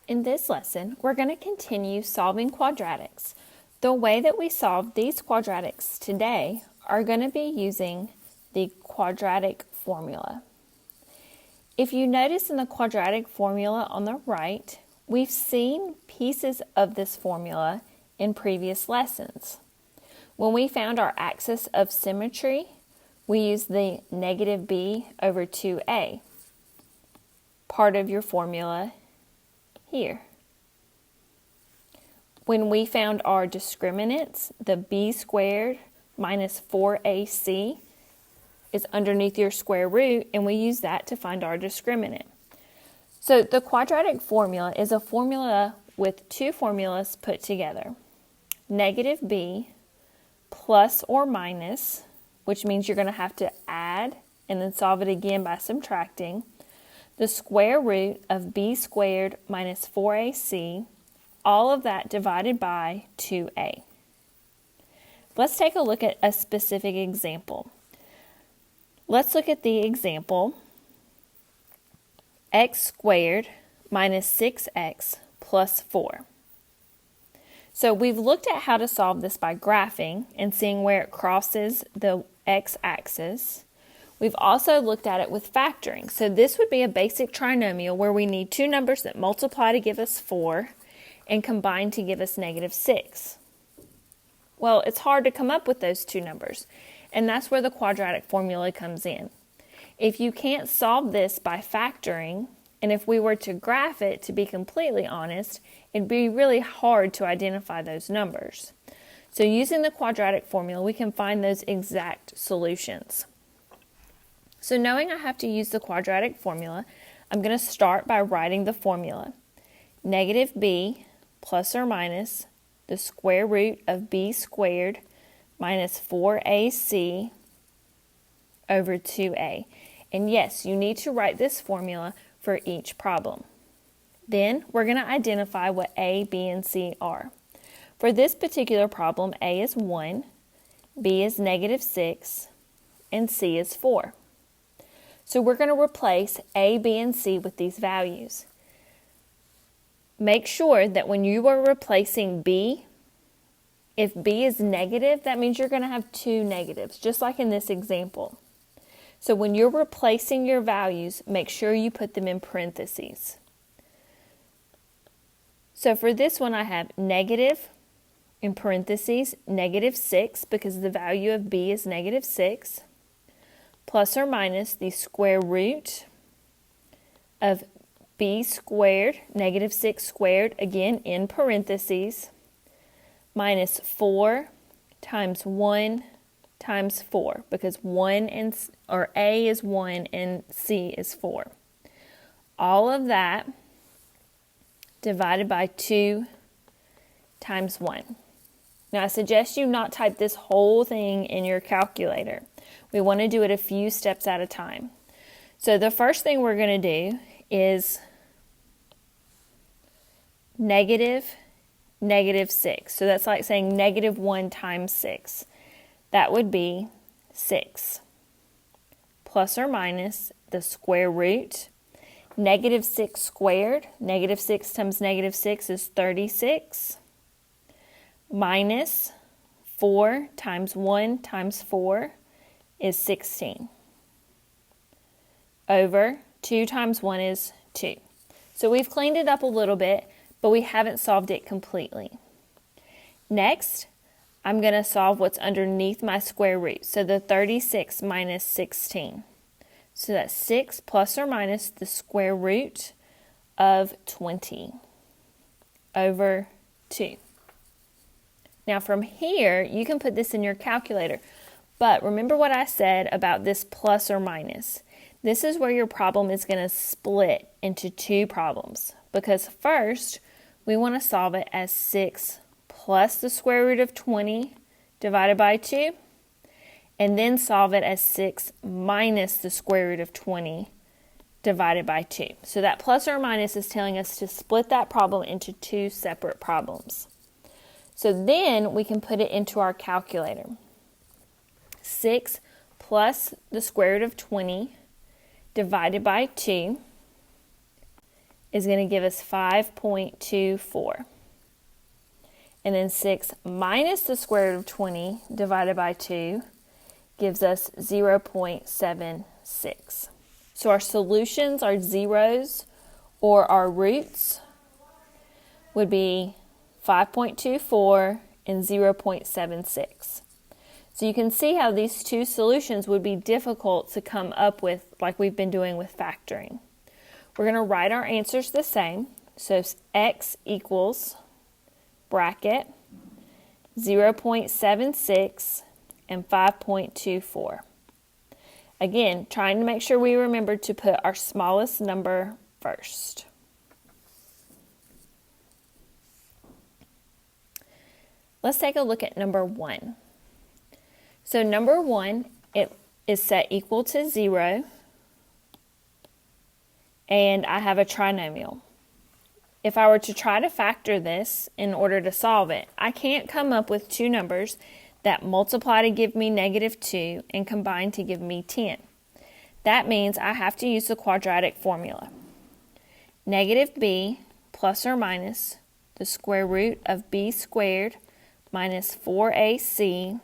In this lesson, we're going to continue solving quadratics. The way that we solve these quadratics today are going to be using the quadratic formula. If you notice in the quadratic formula on the right, we've seen pieces of this formula in previous lessons. When we found our axis of symmetry, we used the negative b over 2a, part of your formula here. When we found our discriminants, the b squared minus 4ac is underneath your square root, and we use that to find our discriminant. So the quadratic formula is a formula with two formulas put together. Negative b plus or minus, which means you're going to have to add and then solve it again by subtracting, the square root of b squared minus 4ac, all of that divided by 2a. Let's take a look at a specific example. Let's look at the example x squared minus 6x plus 4. So we've looked at how to solve this by graphing and seeing where it crosses the x-axis. We've also looked at it with factoring. So this would be a basic trinomial where we need two numbers that multiply to give us 4 and combine to give us negative 6. Well, it's hard to come up with those two numbers, and that's where the quadratic formula comes in. If you can't solve this by factoring, and if we were to graph it, to be completely honest, it'd be really hard to identify those numbers. So using the quadratic formula, we can find those exact solutions. So knowing I have to use the quadratic formula, I'm going to start by writing the formula. Negative b plus or minus the square root of b squared minus 4ac over 2a. And yes, you need to write this formula for each problem. Then we're going to identify what a, b, and c are. For this particular problem, a is 1, b is negative 6, and c is 4. So we're going to replace a, b, and c with these values. Make sure that when you are replacing b, if b is negative, that means you're going to have two negatives, just like in this example. So when you're replacing your values, make sure you put them in parentheses. So for this one, I have negative, in parentheses, negative 6, because the value of b is negative 6, plus or minus the square root of b squared, negative 6 squared, again in parentheses, minus 4 times 1 times 4, because a is 1 and c is 4. All of that divided by 2 times 1. Now I suggest you not type this whole thing in your calculator. We want to do it a few steps at a time. So the first thing we're going to do is negative 6. So that's like saying negative 1 times 6. That would be 6. Plus or minus the square root. Negative 6 squared. Negative 6 times negative 6 is 36. Minus 4 times 1 times 4 is 16. Over 2 times 1 is 2. So we've cleaned it up a little bit, but we haven't solved it completely. Next, I'm going to solve what's underneath my square root. So the 36 minus 16. So that's 6 plus or minus the square root of 20 over 2. Now from here, you can put this in your calculator. But remember what I said about this plus or minus. This is where your problem is going to split into two problems. Because first, we want to solve it as 6 plus the square root of 20 divided by 2. And then solve it as 6 minus the square root of 20 divided by 2. So that plus or minus is telling us to split that problem into two separate problems. So then we can put it into our calculator. 6 plus the square root of 20 divided by 2 is going to give us 5.24. And then 6 minus the square root of 20 divided by 2 gives us 0.76. So our solutions, our zeros, or our roots would be 5.24 and 0.76. So you can see how these two solutions would be difficult to come up with like we've been doing with factoring. We're going to write our answers the same. So x equals bracket 0.76 and 5.24. Again, trying to make sure we remember to put our smallest number first. Let's take a look at number 1. So number 1, it is set equal to 0, and I have a trinomial. If I were to try to factor this in order to solve it, I can't come up with two numbers that multiply to give me -2 and combine to give me 10. That means I have to use the quadratic formula. Negative b plus or minus the square root of b squared minus 4ac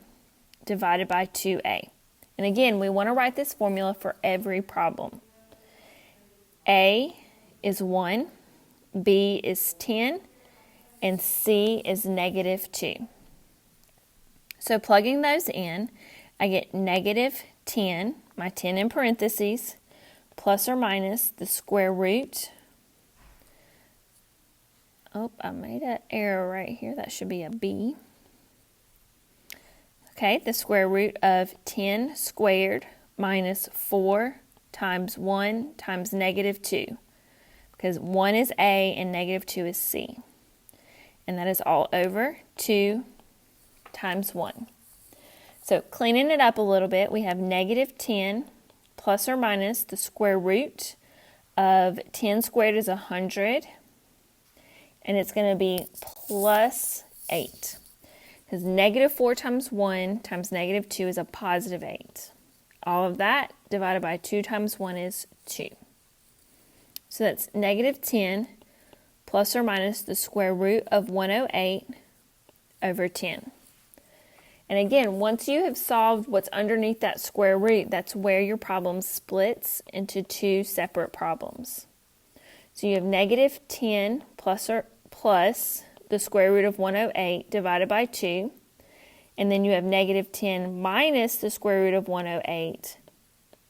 divided by 2a. And again, we want to write this formula for every problem. A is 1, B is 10, and C is -2. So plugging those in, I get -10, my 10 in parentheses, plus or minus the square root. Oh, I made an error right here. That should be a B. Okay, the square root of 10 squared minus 4 times 1 times -2. Because 1 is A and -2 is C. And that is all over 2 times 1. So cleaning it up a little bit, we have -10 plus or minus the square root of 10 squared is 100. And it's going to be plus 8. Because -4 times 1 times -2 is a positive 8. All of that divided by 2 times 1 is 2. So that's -10 plus or minus the square root of 108 over 10. And again, once you have solved what's underneath that square root, that's where your problem splits into two separate problems. So you have -10 plus the square root of 108 divided by 2. And then you have -10 minus the square root of 108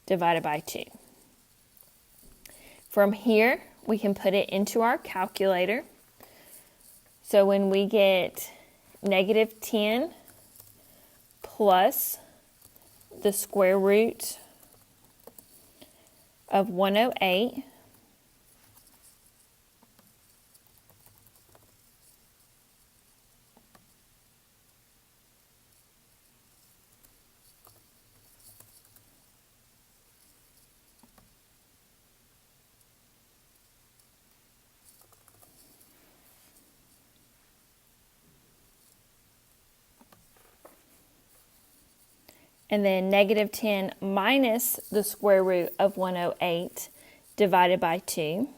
divided by 2. From here, we can put it into our calculator. So when we get -10 plus the square root of 108, and then -10 minus the square root of 108 divided by 2,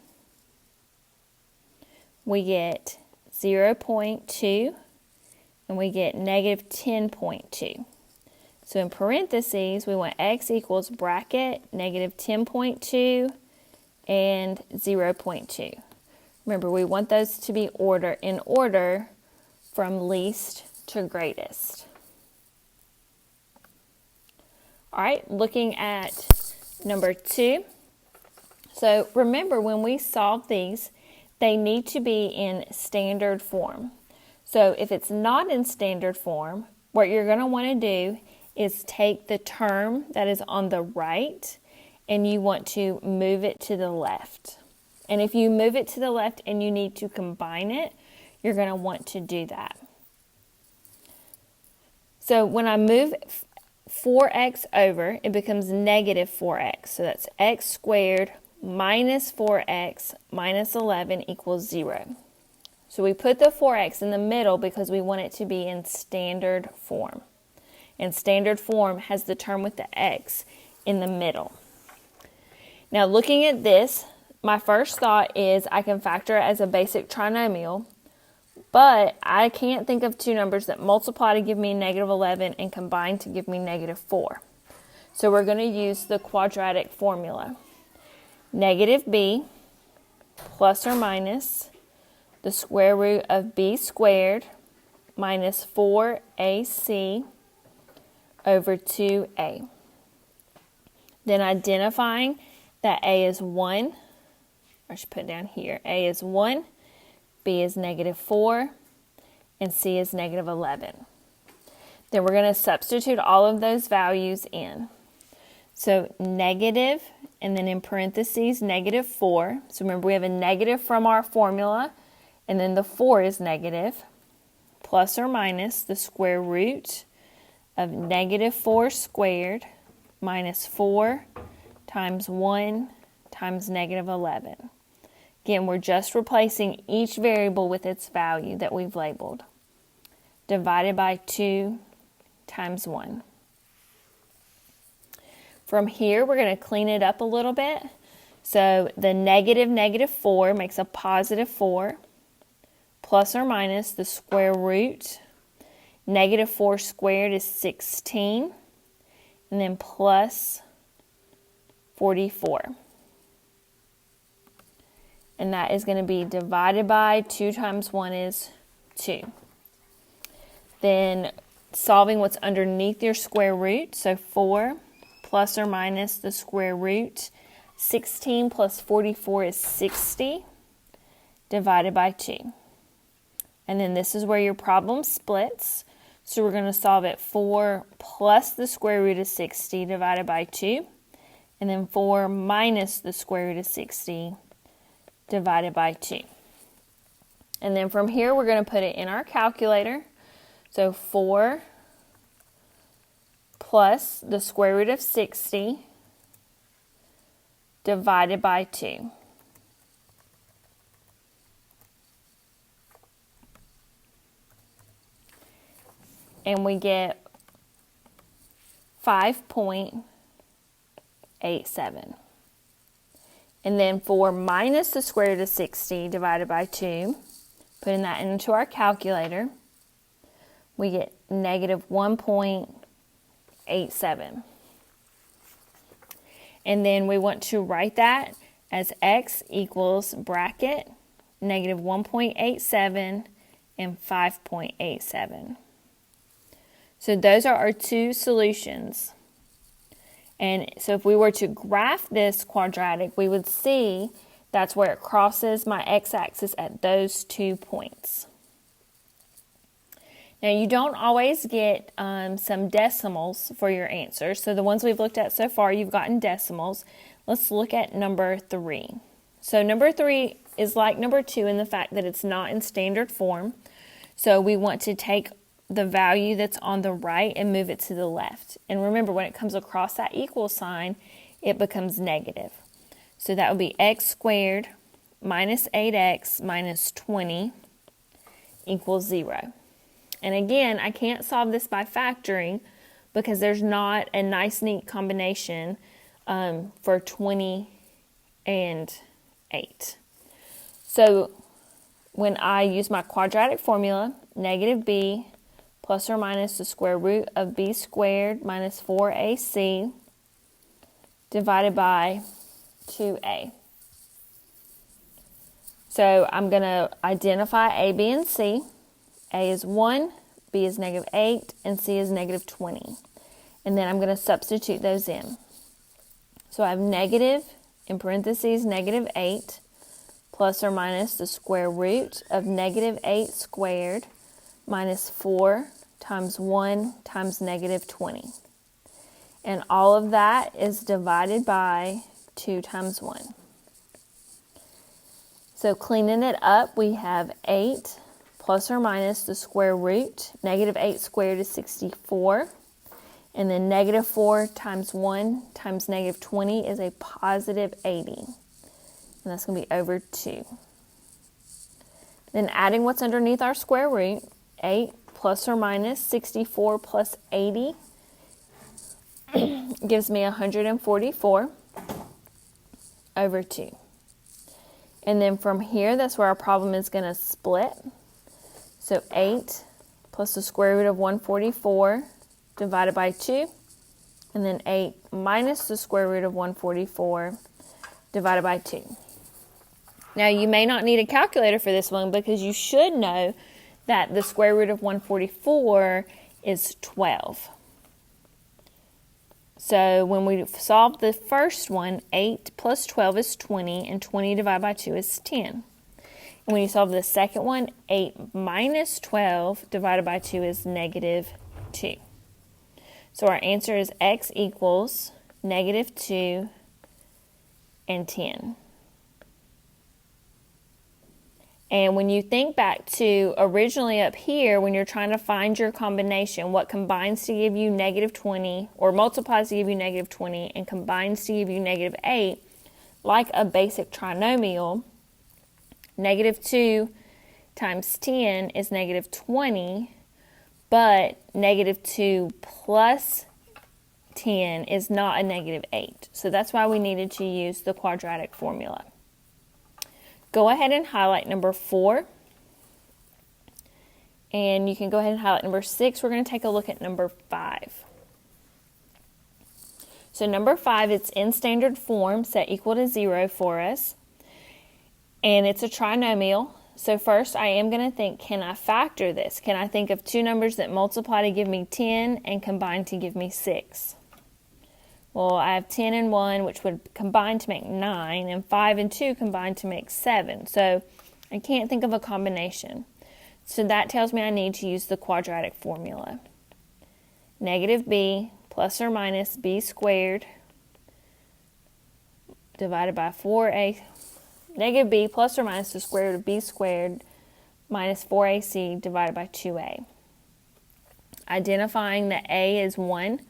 we get 0.2, and we get -10.2. So in parentheses, we want x equals bracket -10.2 and 0.2. Remember, we want those to be in order from least to greatest. All right, looking at number 2. So remember, when we solve these, they need to be in standard form. So if it's not in standard form, what you're going to want to do is take the term that is on the right and you want to move it to the left. And if you move it to the left and you need to combine it, you're going to want to do that. So when I move 4x over, it becomes -4x. So that's x squared minus 4x minus 11 equals 0. So we put the 4x in the middle because we want it to be in standard form. And standard form has the term with the x in the middle. Now looking at this, my first thought is I can factor it as a basic trinomial, but I can't think of two numbers that multiply to give me negative 11 and combine to give me negative 4. So we're going to use the quadratic formula. Negative b plus or minus the square root of b squared minus 4ac over 2a. Then identifying that a is 1, I should put down here, a is 1, b is negative 4, and c is negative 11. Then we're going to substitute all of those values in. So negative, and then in parentheses, negative 4. So remember, we have a negative from our formula, and then the 4 is negative, plus or minus the square root of negative 4 squared minus 4 times 1 times negative 11. Again, we're just replacing each variable with its value that we've labeled. Divided by 2 times 1. From here, we're going to clean it up a little bit. So the negative 4 makes a positive 4, plus or minus the square root. Negative 4 squared is 16, and then plus 44. And that is going to be divided by 2 times 1 is 2. Then solving what's underneath your square root, so 4 plus or minus the square root. 16 plus 44 is 60, divided by 2. And then this is where your problem splits. So we're going to solve it 4 plus the square root of 60 divided by 2. And then 4 minus the square root of 60 divided by 2. And then from here, we're going to put it in our calculator. So 4 plus the square root of 60 divided by 2. And we get 5.87. And then 4 minus the square root of 60 divided by 2, putting that into our calculator, we get negative 1.87. And then we want to write that as x equals bracket negative 1.87 and 5.87. So those are our two solutions. And so if we were to graph this quadratic, we would see that's where it crosses my x-axis at those 2 points. Now you don't always get some decimals for your answer. So the ones we've looked at so far, you've gotten decimals. Let's look at number 3. So number 3 is like number 2 in the fact that it's not in standard form. So we want to take the value that's on the right and move it to the left. And remember, when it comes across that equal sign, it becomes negative. So that would be x squared minus 8x minus 20 equals 0. And again, I can't solve this by factoring because there's not a nice, neat combination for 20 and 8. So when I use my quadratic formula, negative b plus or minus the square root of b squared minus 4ac divided by 2a. So I'm going to identify a, b, and c. A is 1, b is negative 8, and c is negative 20. And then I'm going to substitute those in. So I have negative, in parentheses, negative 8 plus or minus the square root of negative 8 squared minus 4 times 1 times negative 20. And all of that is divided by 2 times 1. So cleaning it up, we have 8 plus or minus the square root. Negative 8 squared is 64. And then negative 4 times 1 times negative 20 is a positive 80. And that's going to be over 2. Then adding what's underneath our square root, 8 plus or minus 64 plus 80 gives me 144 over 2. And then from here, that's where our problem is going to split. So 8 plus the square root of 144 divided by 2. And then 8 minus the square root of 144 divided by 2. Now, you may not need a calculator for this one because you should know that the square root of 144 is 12. So when we solve the first one, 8 plus 12 is 20, and 20 divided by 2 is 10. And when you solve the second one, 8 minus 12 divided by 2 is negative 2. So our answer is x equals negative 2 and 10. And when you think back to originally up here, when you're trying to find your combination, what combines to give you negative 20, or multiplies to give you negative 20, and combines to give you negative 8, like a basic trinomial, negative 2 times 10 is negative 20, but negative 2 plus 10 is not a negative 8. So that's why we needed to use the quadratic formula. Go ahead and highlight number 4. And you can go ahead and highlight number 6. We're going to take a look at number 5. So number 5, it's in standard form, set equal to 0 for us. And it's a trinomial. So first I am going to think, can I factor this? Can I think of two numbers that multiply to give me 10 and combine to give me 6? Well, I have 10 and 1, which would combine to make 9, and 5 and 2 combine to make 7. So I can't think of a combination. So that tells me I need to use the quadratic formula. Negative b plus or minus b squared divided by 4a. Negative b plus or minus the square root of b squared minus 4ac divided by 2a. Identifying that a is 1,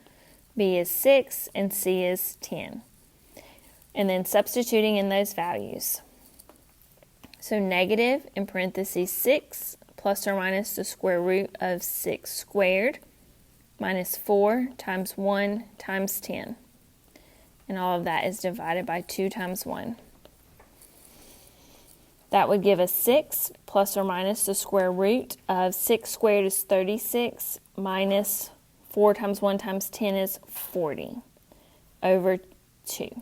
b is 6, and c is 10. And then substituting in those values. So negative, in parentheses, 6 plus or minus the square root of 6 squared minus 4 times 1 times 10. And all of that is divided by 2 times 1. That would give us 6 plus or minus the square root of 6 squared is 36 minus 4 times 1 times 10 is 40 over 2.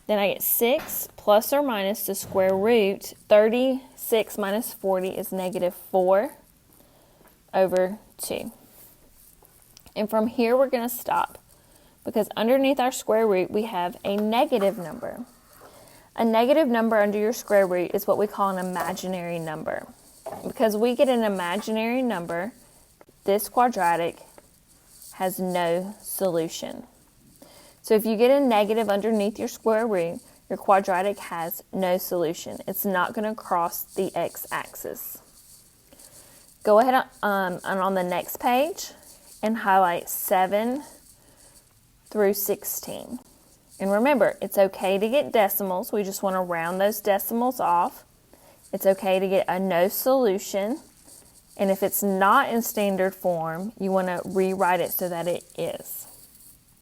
Then I get 6 plus or minus the square root. 36 minus 40 is negative 4 over 2. And from here we're going to stop because underneath our square root we have a negative number. A negative number under your square root is what we call an imaginary number. Because we get an imaginary number, this quadratic has no solution. So if you get a negative underneath your square root, your quadratic has no solution. It's not going to cross the x-axis. Go ahead and on the next page and highlight 7 through 16. And remember, it's okay to get decimals. We just want to round those decimals off. It's okay to get a no solution. And if it's not in standard form, you want to rewrite it so that it is.